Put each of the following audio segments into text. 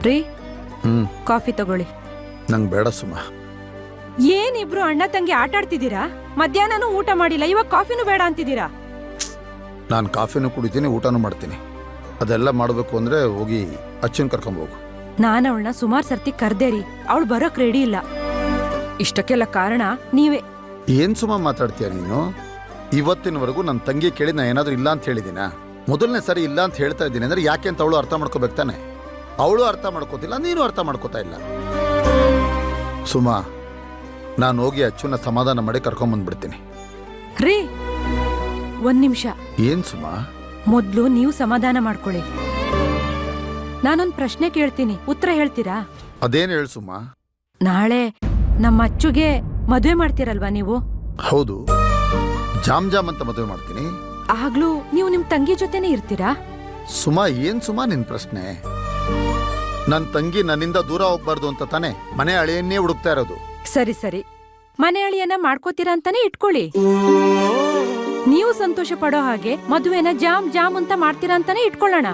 ರೀ ಕಾಫಿ ತಗೊಳ್ಳಿ. ನಂಗೆ ಬೇಡ ಸುಮ. ಏನಿಬ್ರು ಅಣ್ಣ ತಂಗಿ ಆಟ ಆಡ್ತಿದ್ದೀರಾ? ಮಧ್ಯಾಹ್ನನೂ ಊಟ ಮಾಡಿಲ್ಲ, ಇವಾಗ ಕಾಫಿನೂ ಬೇಡ ಅಂತಿದ್ದೀರಾ? ನಾನು ಕಾಫಿನೂ ಕುಡಿತೀನಿ, ಊಟನೂ ಮಾಡ್ತೀನಿ. ಅದೆಲ್ಲ ಮಾಡಬೇಕು ಅಂದ್ರೆ ಹೋಗಿ ಅಚ್ಚನ್ ಕರ್ಕೊಂಬೋಗು. ನಾನು ಅವಳನ್ನ ಸುಮಾರು ಸರ್ತಿ ಕರ್ದೇರಿ, ಅವಳು ಬರೋಕ್ ರೆಡಿ ಇಲ್ಲ. ಇಷ್ಟಕ್ಕೆಲ್ಲ ಕಾರಣ ನೀವೇ. ಏನ್ ಸುಮ ಮಾತಾಡ್ತೀಯ ನೀನು? ಇವತ್ತಿನವರೆಗೂ ನನ್ನ ತಂಗಿ ಕೇಳಿ ನಾ ಏನಾದ್ರೂ ಇಲ್ಲ ಅಂತ ಹೇಳಿದಿನ? ಮೊದಲನೇ ಸರಿ ಇಲ್ಲ ಅಂತ ಹೇಳ್ತಾ ಇದ್ದೀನಿ ಅಂದ್ರೆ ಯಾಕೆ ಅಂತ ಅವಳು ಅರ್ಥ ಮಾಡ್ಕೋಬೇಕು ತಾನೆ. ಅವಳು ಅರ್ಥ ಮಾಡ್ಕೋತಿಲ್ಲ, ನೀನು ಅರ್ಥ ಮಾಡ್ಕೋತಾ ಇಲ್ಲ. ಸುಮಾ, ನಾನು ಹೋಗಿ ಅಚ್ಚುನ ಸಮಾಧಾನ ಮಾಡಿ ಕರ್ಕೊಂಬಂದ್ಬಿಡ್ತೀನಿ. ರೀ ಒಂದ್ ನಿಮಿಷ. ಏನ್ ಸುಮಾ? ಮೊದ್ಲು ನೀವು ಸಮಾಧಾನ ಮಾಡ್ಕೊಳ್ಳಿ. ನಾನೊಂದ್ ಪ್ರಶ್ನೆ ಕೇಳ್ತೀನಿ, ಉತ್ತರ ಹೇಳ್ತೀರಾ? ಅದೇನ್ ಹೇಳು ಸುಮಾ. ನಾಳೆ ನಮ್ಮ ಅಚ್ಚುಗೆ ಮದ್ವೆ ಮಾಡ್ತೀರಲ್ವಾ ನೀವು? ಹೌದು, ಜಾಮ್ ಅಂತ ಮದುವೆ ಮಾಡ್ತೀನಿ. ಆಗ್ಲೂ ನೀವು ನಿಮ್ ತಂಗಿ ಜೊತೆನೆ ಇರ್ತೀರಾ? ಸುಮಾ, ಏನ್ ಸುಮಾ ನಿನ್ ಪ್ರಶ್ನೆ? ನನ್ ತಂಗಿ ನನ್ನಿಂದ ದೂರ ಹೋಗ್ಬಾರ್ದು ಅಂತ ತಾನೆ ಮನೆ ಅಳಿಯನ್ನೇ ಹುಡುಕ್ತಾ ಇರೋದು. ಸರಿ ಸರಿ, ಮನೆ ಅಳಿಯನ್ನ ಮಾಡ್ಕೋತೀರಾ ಅಂತಾನೆ ಇಟ್ಕೊಳ್ಳಿ. ನೀವು ಸಂತೋಷ ಪಡೋ ಹಾಗೆ ಮದುವೆನ ಜಾಮ್ ಅಂತ ಮಾಡ್ತೀರಾ ಅಂತಾನೆ ಇಟ್ಕೊಳ್ಳೋಣ.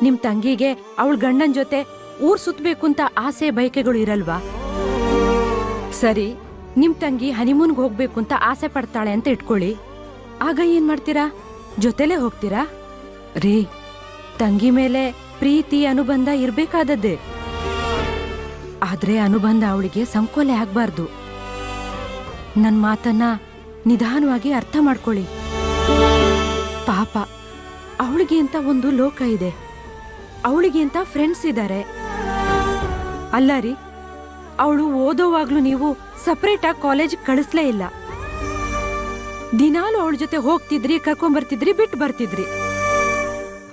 ನಿಮ್ ತಂಗಿಗೆ ಅವಳ ಗಂಡನ್ ಜೊತೆ ಊರ್ ಸುತ್ತಬೇಕು ಅಂತ ಆಸೆ ಬಯಕೆಗಳು ಇರಲ್ವಾ? ಸರಿ, ನಿಮ್ ತಂಗಿ ಹನಿಮೂನ್ಗೆ ಹೋಗ್ಬೇಕು ಅಂತ ಆಸೆ ಪಡ್ತಾಳೆ ಅಂತ ಇಟ್ಕೊಳ್ಳಿ. ಆಗ ಏನ್ ಮಾಡ್ತೀರಾ? ಜೊತೆಲೇ ಹೋಗ್ತೀರಾ? ರೀ, ತಂಗಿ ಮೇಲೆ ಪ್ರೀತಿ ಅನುಬಂಧ ಇರ್ಬೇಕಾದದ್ದೇ. ಆದ್ರೆ ಅನುಬಂಧ ಅವಳಿಗೆ ಸಂಕೋಲೆ ಆಗ್ಬಾರ್ದು. ನನ್ ಮಾತನ್ನ ನಿಧಾನವಾಗಿ ಅರ್ಥ ಮಾಡ್ಕೊಳ್ಳಿ. ಪಾಪ, ಅವಳಿಗೆ ಅಂತ ಒಂದು ಲೋಕ ಇದೆ, ಅವಳಿಗೆ ಅಂತ ಫ್ರೆಂಡ್ಸ್ ಇದ್ದಾರೆ. ಅಲ್ಲ ರೀ, ಅವಳು ಓದೋವಾಗ್ಲೂ ನೀವು ಸಪರೇಟ್ ಆಗಿ ಕಾಲೇಜ್ ಕಳಿಸ್ಲೇ ಇಲ್ಲ. ದಿನಾಲು ಅವಳ ಜೊತೆ ಹೋಗ್ತಿದ್ರಿ, ಕರ್ಕೊಂಬರ್ತಿದ್ರಿ, ಬಿಟ್ಟು ಬರ್ತಿದ್ರಿ.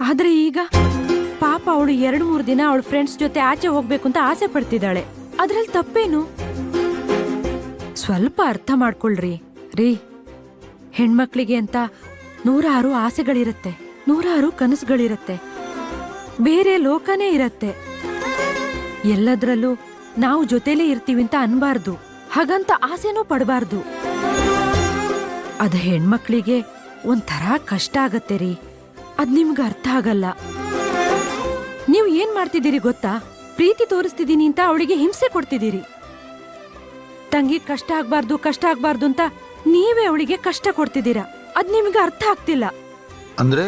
ಆದ್ರೆ ಈಗ ಪಾಪ ಅವಳು 2-3 ದಿನ ಅವಳ ಫ್ರೆಂಡ್ಸ್ ಜೊತೆ ಆಚೆ ಹೋಗ್ಬೇಕು ಅಂತ ಆಸೆ ಪಡ್ತಿದ್ದಾಳೆ. ಅದ್ರಲ್ಲಿ ತಪ್ಪೇನು? ಸ್ವಲ್ಪ ಅರ್ಥ ಮಾಡ್ಕೊಳ್ರಿ. ರೀ, ಹೆಣ್ಮಕ್ಳಿಗೆ ಅಂತ 100 ಆಸೆಗಳಿರತ್ತೆ, 100 ಕನಸುಗಳಿರತ್ತೆ, ಬೇರೆ ಲೋಕನೇ ಇರತ್ತೆ. ಎಲ್ಲದ್ರಲ್ಲೂ ನಾವು ಜೊತೆಲೇ ಇರ್ತೀವಿ ಅಂತ ಅನ್ಬಾರ್ದು, ಹಾಗಂತ ಆಸೆನೂ ಪಡಬಾರ್ದು. ಅದ ಹೆಣ್ಮಕ್ಳಿಗೆ ಒಂಥರ ಕಷ್ಟ ಆಗತ್ತೆ ರೀ. ಅದ್ ನಿಮ್ಗೆ ಅರ್ಥ ಆಗಲ್ಲ. ನೀವು ಏನ್ ಮಾಡ್ತಿದ್ದೀರಿ ಗೊತ್ತಾ? ಪ್ರೀತಿ ತೋರಿಸ್ತಿದ್ದೀನಿ ಅಂತ ಅವಳಿಗೆ ಹಿಂಸೆ ಕೊಡ್ತಿದ್ದೀರಿ. ತಂಗಿ ಕಷ್ಟ ಆಗ್ಬಾರ್ದು ಅಂತ ನೀವೇ ಅವಳಿಗೆ ಕಷ್ಟ ಕೊಡ್ತಿದ್ದೀರಾ. ಅದ್ ನಿಮ್ಗೆ ಅರ್ಥ ಆಗ್ತಿಲ್ಲ. ಅಂದ್ರೆ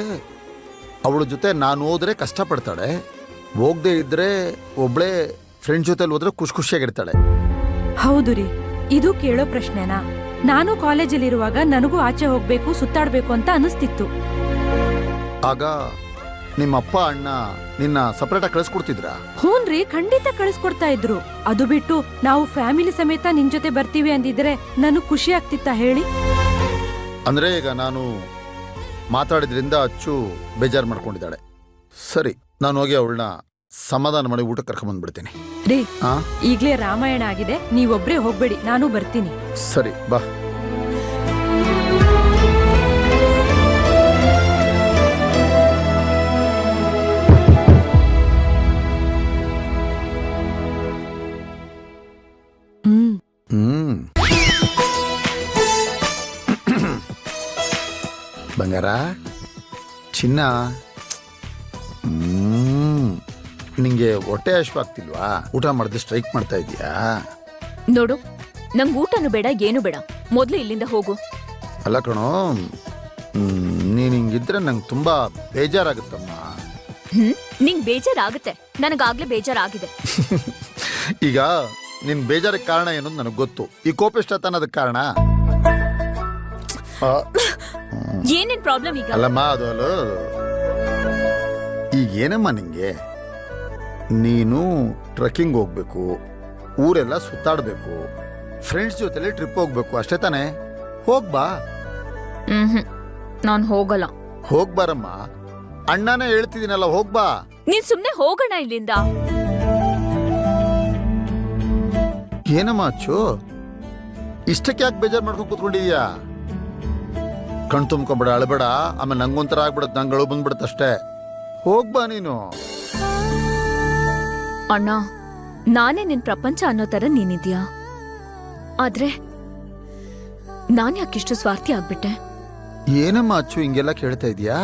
ಅವಳ ಜೊತೆ ನಾನು ಹೋದ್ರೆ ಕಷ್ಟ ಪಡ್ತಾಳೆ, ಹೋಗದೆ ಇದ್ರೆ ಒಬ್ಳೆ ಫ್ರೆಂಡ್ ಜೊತೆ ಹೋದ್ರೆ ಖುಷಿಯಾಗಿರ್ತಾಳೆ. ಹೌದು ರೀ, ಇದು ಕೇಳೋ ಪ್ರಶ್ನೆನಾ? ನಾನು ಕಾಲೇಜಲ್ಲಿರುವಾಗ ನನಗೂ ಆಚೆ ಹೋಗ್ಬೇಕು, ಸುತ್ತಾಡ್ಬೇಕು ಅಂತ ಅನಿಸ್ತಿತ್ತು. ಆಗ ನಿಮ್ಮಪ್ಪ ಅಣ್ಣ ನಿನ್ನ ಸಪರೇಟ್ ಆಗಿ ಕಳಿಸ್ಕೊಡ್ತಿದ್ರಾ? ಹೂನ್ರಿ, ಖಂಡಿತ ಕಳಿಸ್ಕೊಡ್ತಾ ಇದ್ರು. ಅದು ಬಿಟ್ಟು ನಾವು ಫ್ಯಾಮಿಲಿ ಸಮೇತ ನಿನ್ ಜೊತೆ ಬರ್ತೀವಿ ಅಂದಿದ್ರೆ ನನಗ್ ಖುಷಿ ಆಗ್ತಿತ್ತಾ ಹೇಳಿ? ಅಂದ್ರೆ ಈಗ ನಾನು ಮಾತಾಡಿದ್ರಿಂದ ಅಚ್ಚು ಬೇಜಾರು ಮಾಡ್ಕೊಂಡಿದ್ದಾಳೆ. ಸರಿ, ನಾನು ಹೋಗಿ ಅವಳನ್ನ ಸಮಾಧಾನ ಮಾಡಿ ಊಟ ಕರ್ಕೊಂಡ್ಬಂದ್ಬಿಡ್ತೀನಿ. ರೀ, ಈಗ್ಲೇ ರಾಮಾಯಣ ಆಗಿದೆ, ನೀವೊಬ್ರೇ ಹೋಗ್ಬೇಡಿ, ನಾನು ಬರ್ತೀನಿ. ಸರಿ, ಬಾ. ಬಂಗಾರ, ಚಿನ್ನ, ನಿಂಗೆ ಹೊಟ್ಟೆ ಹಶ್ವಾಗ್ತಿಲ್ವಾ? ಊಟ ಮಾಡಿದ್ರೆ ಸ್ಟ್ರೈಕ್ ಮಾಡ್ತಾ ಇದೀಯಾ? ನೋಡು, ನಂಗೆ ಊಟನು ಬೇಡ, ಏನು ಬೇಡ. ಮೊದ್ಲು ಇಲ್ಲಿಂದ ಹೋಗು. ಅಲ್ಲ ಕಣೋ, ನೀನ್ ಹಿಂಗಿದ್ರೆ ನಂಗೆ ತುಂಬಾ ಬೇಜಾರಾಗುತ್ತಮ್ಮ. ನಿಂಗ್ ಬೇಜಾರಾಗುತ್ತೆ, ನನಗಾಗ್ಲೇ ಬೇಜಾರಾಗಿದೆ. ಈಗ ನಿನ್ ಬೇಜಾರಕ್ಕೆ ಕಾರಣ ಏನು ನನಗೆ ಗೊತ್ತು. ಈ ಕೋಪಿಷ್ಟ ಅದಕ್ಕೆ ಕಾರಣ. ಏನೇನ್ ಪ್ರಾಬ್ಲಮ್ ಈಗ? ಅಲ್ಲಮ್ಮ, ಅದು ಅಲ್ಲ, ಈಗ ಏನಮ್ಮ ನಿಂಗೆ? ನೀನು ಟ್ರೆಕ್ಕಿಂಗ್ ಹೋಗ್ಬೇಕು, ಊರೆಲ್ಲ ಸುತ್ತಾಡ್ಬೇಕು, ಫ್ರೆಂಡ್ಸ್ ಜೊತೆಲಿ ಟ್ರಿಪ್ ಹೋಗ್ಬೇಕು, ಅಷ್ಟೇ ತಾನೆ? ಹೋಗ್ಬಾ. ನಾನ್ ಹೋಗಲ್ಲ. ಹೋಗ್ಬಾರಮ್ಮ, ಅಣ್ಣನೇ ಹೇಳ್ತಿದ್ದೀನಲ್ಲ, ಹೋಗ್ಬಾ. ನೀನ್ ಸುಮ್ನೆ ಹೋಗೋಣ ಇಲ್ಲಿಂದ. ಏನಮ್ಮ ಅಚ್ಚು, ಇಷ್ಟಕ್ಕೆ ಯಾಕೆ ಬೇಜಾರು ಮಾಡ್ಕೊಂಡು ಕೂತ್ಕೊಂಡಿದ್ಯಾ? ಕಣ್ ತುಂಬ್ಕೊಂಬೇಡ, ಅಳಬೇಡ, ಆಮೇಲೆ ನಂಗೊಂಥರ ಆಗ್ಬಿಡತ್, ನಂಗೆ ಅಳು ಬಂದ್ಬಿಡತ್ತಷ್ಟೇ. ಹೋಗ್ಬಾ ನೀನು. ಅಣ್ಣ, ನಾನೇ ನಿನ್ ಪ್ರಪಂಚ ಅನ್ನೋ ತರ ನೀನಿದ್ಯಾ, ಆದ್ರೆ ನಾನ್ ಯಾಕಿಷ್ಟು ಸ್ವಾರ್ಥಿ ಆಗ್ಬಿಟ್ಟೆ? ಏನಮ್ಮ ಅಚ್ಚು ಹಿಂಗೆಲ್ಲ ಕೇಳ್ತಾ ಇದೀಯಾ?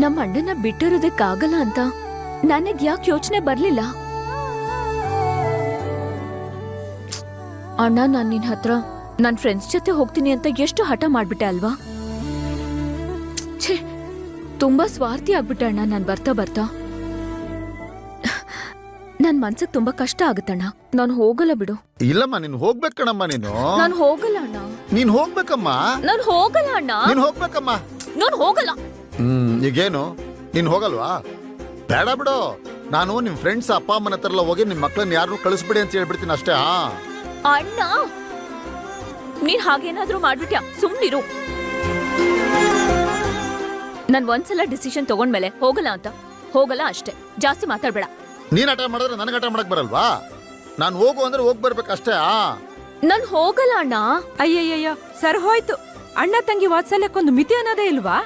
ನಮ್ಮ ಅಣ್ಣನ ಬಿಟ್ಟಿರೋದಕ್ಕಾಗಲ್ಲ ಅಂತ ನನಗ್ ಯಾಕೆ ಯೋಚನೆ ಬರ್ಲಿಲ್ಲ? ಅಣ್ಣ, ನಾನ್ ನಿನ್ ಹತ್ರ ನನ್ ಫ್ರೆಂಡ್ಸ್ ಜೊತೆ ಹೋಗ್ತೀನಿ ಅಂತ ಎಷ್ಟು ಹಠ ಮಾಡ್ಬಿಟ್ಟೆ ಅಲ್ವಾ? ಛೇ, ತುಂಬಾ ಸ್ವಾರ್ಥಿ ಆಗ್ಬಿಟ್ಟೆ ಅಣ್ಣ ನಾನ್ ಬರ್ತಾ ಬರ್ತಾ. ನನ್ ಮನ್ಸಿಗೆ ತುಂಬಾ ಕಷ್ಟ ಆಗುತ್ತಣ್ಣ. ನಾನ್ ಹೋಗಲ್ಲ ಬಿಡು. ಇಲ್ಲಮ್ಮ, ನೀನ್ ಹೋಗ್ಬೇಕಣಮ್ಮ. ನೀನು ನಾನ್ ಹೋಗಲ್ಲ ಅಣ್ಣ. ನೀನ್ ಹೋಗ್ಬೇಕಮ್ಮ. ನಾನ್ ಹೋಗಲ್ಲ ಅಣ್ಣ. ನೀನ್ ಹೋಗ್ಬೇಕಮ್ಮ. ನಾನ್ ಹೋಗಲ್ಲ. ಈಗೇನು ನೀನ್ ಹೋಗಲ್ವಾ? ಬೇಡ ಬಿಡು. ನಾನು ನಿಮ್ ಫ್ರೆಂಡ್ಸ್ ಅಪ್ಪ ಅಮ್ಮನ ಹತ್ರ ಎಲ್ಲ ಹೋಗಿ ನಿಮ್ ಮಕ್ಳನ್ನ ಯಾರನ್ನೂ ಕಳಿಸ್ಬಿಡಿ ಅಂತ ಹೇಳ್ಬಿಡ್ತೀನಿ ಅಷ್ಟೇ. ಅಣ್ಣ, ನೀನ್ ಹಾಗೇನಾದ್ರೂ ಮಾಡ್ಬಿಟ್ಯಾ? ಸುಮ್ನಿರು. ನಾನ್ ಒಂದ್ಸಲ ಡಿಸಿಷನ್ ತಗೊಂಡ್ಮೇಲೆ ಹೋಗಲ್ಲ ಅಂತ ಹೋಗಲ್ಲ ಅಷ್ಟೇ. ಜಾಸ್ತಿ ಮಾತಾಡ್ಬೇಡ. ನೀನ್ ಆಟ ಮಾಡಿದ್ರೆ ನನಗೆ ಆಟ ಮಾಡಕ್ ಬರಲ್ವಾ? ನಾನು ಹೋಗು ಅಂದ್ರೆ ಹೋಗ್ ಬರ್ಬೇಕಷ್ಟೇ. ನಾನ್ ಹೋಗಲ್ಲ ಅಣ್ಣ. ಅಯ್ಯಯ್ಯಯ್ಯೋ, ಸರ್ ಹೋಯ್ತು. ಅಣ್ಣ ತಂಗಿ ವಾತ್ಸಲ್ಯಕ್ಕೊಂದು ಮಿತಿ ಅನ್ನೋದೇ ಇಲ್ವಾ?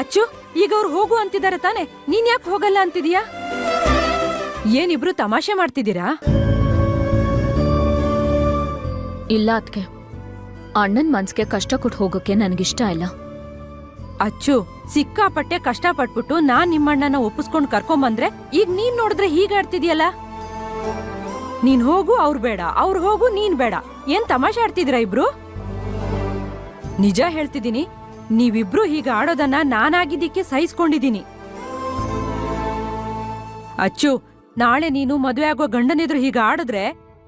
ಅಚ್ಚು, ಈಗ ಅವ್ರು ಹೋಗು ಅಂತಿದ್ದಾರೆ ತಾನೆ, ನೀನ್ ಯಾಕೆ ಹೋಗಲ್ಲ ಅಂತಿದೀಯಾ? ಏನಿಬ್ರು ತಮಾಷೆ ಮಾಡ್ತಿದ್ದೀರಾ? ಇಲ್ಲ ಅದ್ಕೆ, ಅಣ್ಣನ್ ಮನ್ಸ್ಗೆ ಕಷ್ಟ ಕೊಟ್ಟು ಹೋಗೋಕೆ ನನ್ಗಿಷ್ಟ ಇಲ್ಲ. ಅಚ್ಚು, ಸಿಕ್ಕಾಪಟ್ಟೆ ಕಷ್ಟಪಟ್ಬಿಟ್ಟು ನಾನ್ ನಿಮ್ಮಣ್ಣನ ಒಪ್ಪಿಸ್ಕೊಂಡ್ ಕರ್ಕೊಂಬಂದ್ರೆ ಈಗ ನೀನ್ ನೋಡಿದ್ರೆ ಹೀಗಾಡ್ತಿದ್ಯಲ್ಲ. ನೀನ್ ಹೋಗು, ಅವ್ರು ಬೇಡ, ಅವ್ರು ಹೋಗು, ನೀನ್ ಬೇಡ. ಏನ್ ತಮಾಷೆ ಆಡ್ತಿದ್ದೀರಾ ಇಬ್ರು? ನಿಜ ಹೇಳ್ತಿದ್ದೀನಿ, ನೀವಿಬ್ರು ಹೀಗ ಆಡೋದನ್ನ ನಾನಾಗಿದ್ದಕ್ಕೆ ಸಹಿಸ್ಕೊಂಡಿದ್ದೀನಿ. ಅಚ್ಚು, ನಾಳೆ ನೀನು ಮದುವೆ ಆಗೋ ಗಂಡನೆದ್ರು ಹೀಗ ಆಡಿದ್ರೆ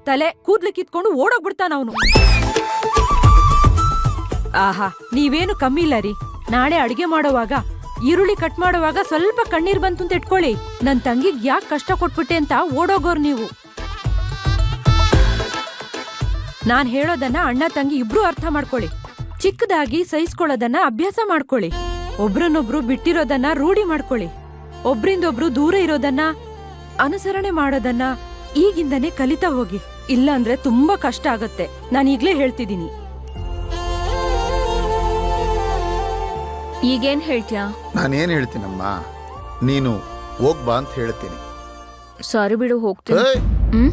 ತಲೆ ಕೂದ್ಲು ಕಿತ್ಕೊಂಡು ಓಡೋಗ್ಬಿಡ್ತಾನ ಅವನು. ಆಹಾ, ನೀವೇನು ಕಮ್ಮಿ ಇಲ್ಲ ರೀ. ನಾಳೆ ಅಡಿಗೆ ಮಾಡೋವಾಗ, ಈರುಳ್ಳಿ ಕಟ್ ಮಾಡೋವಾಗ ಸ್ವಲ್ಪ ಕಣ್ಣೀರ್ ಬಂತು ಅಂತ ಇಟ್ಕೊಳ್ಳಿ. ನನ್ ತಂಗಿಗ್ ಯಾಕೆ ಕಷ್ಟ ಕೊಟ್ಬಿಟ್ಟೆ ಅಂತ ಓಡೋಗೋರ್ ನೀವು. ನಾನ್ ಹೇಳೋದನ್ನ ಅಣ್ಣ ತಂಗಿ ಇಬ್ರು ಅರ್ಥ ಮಾಡ್ಕೊಳ್ಳಿ. ಚಿಕ್ಕದಾಗಿ ಸಹಿಸ್ಕೊಳ್ಳೋದನ್ನ ಅಭ್ಯಾಸ ಮಾಡ್ಕೊಳ್ಳಿ. ಒಬ್ರನ್ನೊಬ್ರು ಬಿಟ್ಟಿರೋದನ್ನ ರೂಢಿ ಮಾಡ್ಕೊಳ್ಳಿ. ಒಬ್ರಿಂದೊಬ್ರು ದೂರ ಇರೋದನ್ನ, ಅನುಸರಣೆ ಮಾಡೋದನ್ನ ಈಗಿಂದನೇ ಕಲಿತಾ ಹೋಗಿ. ಇಲ್ಲ ಅಂದ್ರೆ ತುಂಬಾ ಕಷ್ಟ ಆಗತ್ತೆ. ನಾನು ಈಗ್ಲೇ ಹೇಳ್ತಿದ್ದೀನಿ. ಈಗೇನ್ ಹೇಳ್ತೀಯಾ? ನಾನೇನ್ ಹೇಳ್ತೀನಮ್ಮ, ನೀನು ಹೋಗ್ಬಾ ಅಂತ ಹೇಳ್ತೀನಿ. ಸಾರಿ ಬಿಡು, ಹೋಗ್ತೀನಿ. ಏಯ್! ಹ್ಮ್?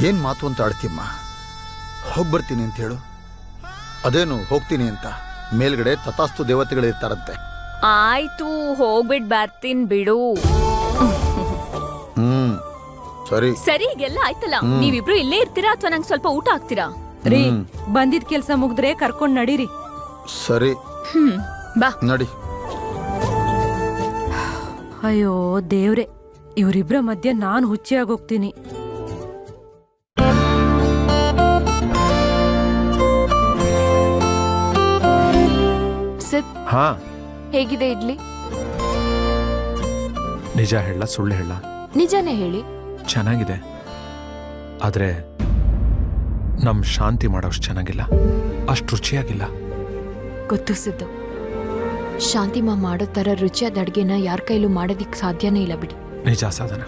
ಏನ್ ಮಾತು ಅಂತ ಆಡ್ತೀಮ್ಮ? ಹೋಗ್ಬರ್ತೀನಿ ಅಂತ ಹೇಳು. ಅದೇನು ಹೋಗ್ತೀನಿ ಅಂತ ಮೇಲ್ಗಡೆ ತಥಾಸ್ತು ದೇವತೆಗಳಿರ್ತಾರಂತೆ. ಆಯ್ತು, ಹೋಗ್ಬಿಟ್ ಬರ್ತೀನಿ ಬಿಡು. ಸರಿ ಸರಿ, ಈಗೆಲ್ಲ ಆಯ್ತಲ್ಲ. ನೀವಿಬ್ರು ಇಲ್ಲೇ ಇರ್ತೀರಾ ಅಥವಾ ನಂಗೆ ಸ್ವಲ್ಪ ಊಟ ಹಾಕ್ತೀರಾ? ರೀ, ಬಂದಿದ್ ಕೆಲ್ಸ ಮುಗ್ದ್ರೆ ಕರ್ಕೊಂಡ್ ನಡೀರಿ. ಸರಿ, ಬಾ ನಡಿ. ಅಯ್ಯೋ ದೇವ್ರೆ, ಇವ್ರಿಬ್ರ ಮಧ್ಯೆ ನಾನ್ ಹುಚ್ಚಿಯಾಗೋಗ್ತೀನಿ. ಸಿದ್, ಹಾ, ಹೇಗಿದೆ ಇಡ್ಲಿ? ನಿಜ ಹೇಳ ಸುಳ್ಳು ಹೇಳ? ನಿಜಾನೇ ಹೇಳಿ. ಚೆನ್ನಾಗಿದೆ, ಆದ್ರೆ ನಮ್ ಶಾಂತಿ ಮಾಡೋಷ್ಟು ಚೆನ್ನಾಗಿಲ್ಲ, ಅಷ್ಟು ರುಚಿಯಾಗಿಲ್ಲ. ಗೊತ್ತು ಸಿದ್ದು, ಶಾಂತಿಮಾ ಮಾಡೋ ತರ ರುಚಿಯಾದ ಅಡ್ಗೆನ ಯಾರ ಕೈಲೂ ಮಾಡೋದಿಕ್ ಸಾಧ್ಯನೇ ಇಲ್ಲ ಬಿಡಿ. ನಿಜ ಸಾಧನ.